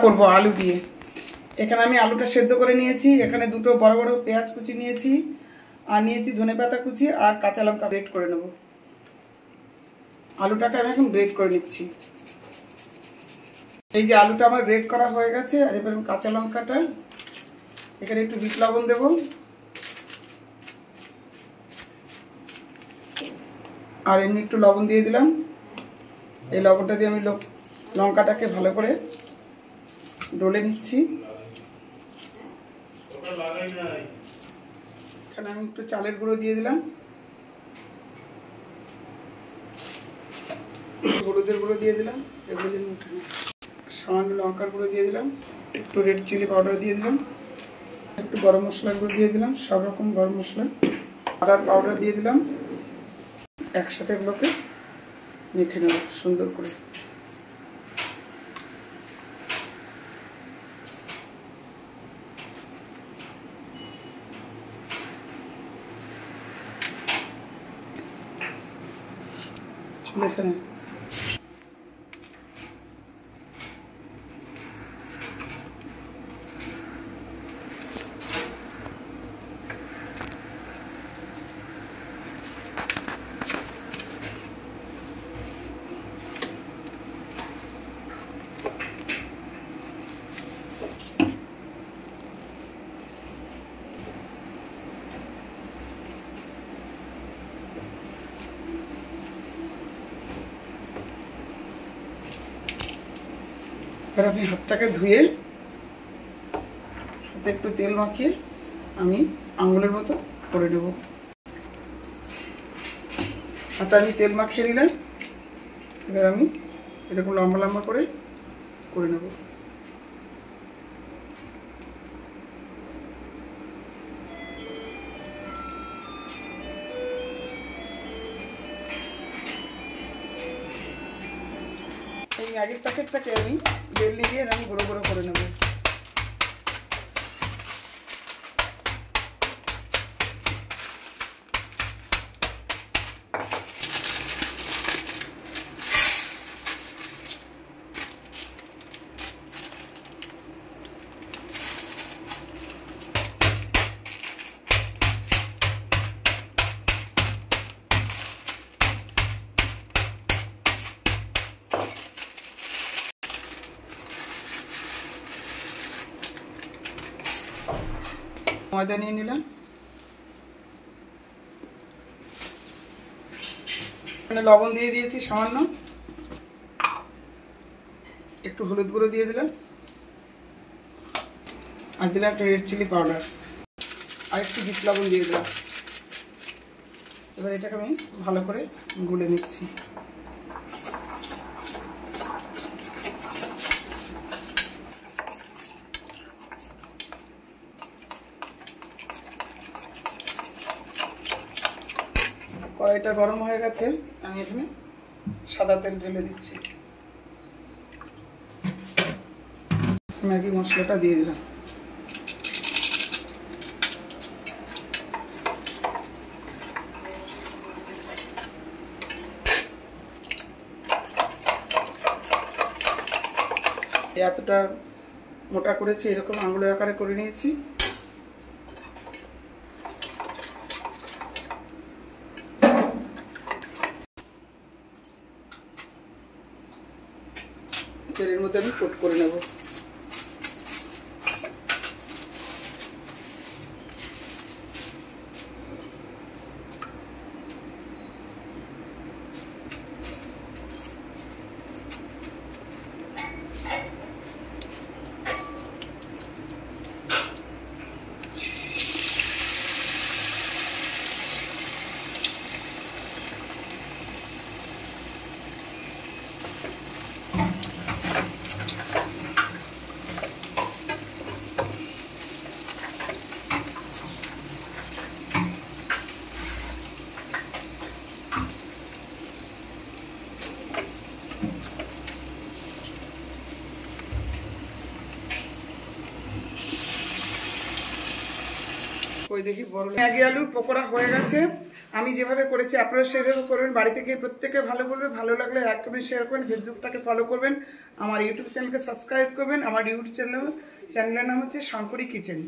করব আলু দিয়ে। এখানে আমি আলুটা সেদ্ধ করে নিয়েছি। এখানে দুটো বড় বড় পেঁয়াজ কুচি নিয়েছি, আর নিয়েছি ধনেপাতা কুচি আর কাঁচা লঙ্কা গ্রেট করে নেব। আলুটাকে আমি এখন গ্রেট করে নিচ্ছি। এই যে আলুটা আমার গ্রেট করা হয়ে গেছে। আর এবার আমি কাঁচা লঙ্কাটা এখানে একটু বিট লবণ দেব, আর এমনি একটু লবণ দিয়ে দিলাম। এই লবণটা দিয়ে আমি লঙ্কাটাকে ভালো করে ডলে নিচ্ছি। এখানে আমি একটু চালের গুঁড়ো দিয়ে দিলাম, হলুদের গুঁড়ো দিয়ে দিলাম, এগুলো যেন উঠে না। সামান্য লঙ্কার গুঁড়ো দিয়ে দিলাম, একটু রেড চিলি পাউডার দিয়ে দিলাম, একটু গরম মশলার গুঁড়ো দিয়ে দিলাম, সব রকম গরম মশলা, আদার পাউডার দিয়ে দিলাম। একসাথে এগুলোকে মেখে নেব সুন্দর করে। এখানে এবার আমি হাতটাকে ধুয়ে হাতে একটু তেল মাখিয়ে আমি আঙুলের মতো করে নেব। হাতে আমি তেল মাখিয়ে নিলাম। এবার আমি এরকম লম্বা লম্বা করে নেব। এই ম্যাগির প্যাকেটটাকে আমি বেলনি দিয়ে আমি বড় বড় করে নেব। ময়দা নিয়ে নিলাম, এখানে লবণ দিয়ে দিয়েছি সামান্য, একটু হলুদ গুঁড়ো দিয়ে দিলাম, আর দিলাম একটা রেড চিলি পাউডার, আর একটু বিট লবণ দিয়ে দিলাম। এবার এটাকে আমি ভালো করে গুলে নিচ্ছি। কড়াইটা গরম হয়ে গেছে, আমি এখানে সাদা তেল ঢেলে দিচ্ছি। ম্যাগি মশলাটা দিয়ে দিলাম। এতটা মোটা করেছি, এরকম আঙুলের আকারে করে নিয়েছি। তেলের মধ্যে আমি কোট করে নেব। ওই দেখি বড় ম্যাগি আলুর পকোড়া হয়ে গেছে। আমি যেভাবে করেছি আপনারা সেভাবে করবেন। বাড়িতে গিয়ে প্রত্যেকে ভালো করবে, ভালো লাগলে লাইক করবেন, শেয়ার করবেন, ফেসবুকটাকে ফলো করবেন, আমার ইউটিউব চ্যানেলকে সাবস্ক্রাইব করবেন। আমার ইউটিউব চ্যানেলের নাম হচ্ছে শঙ্করী কিচেন।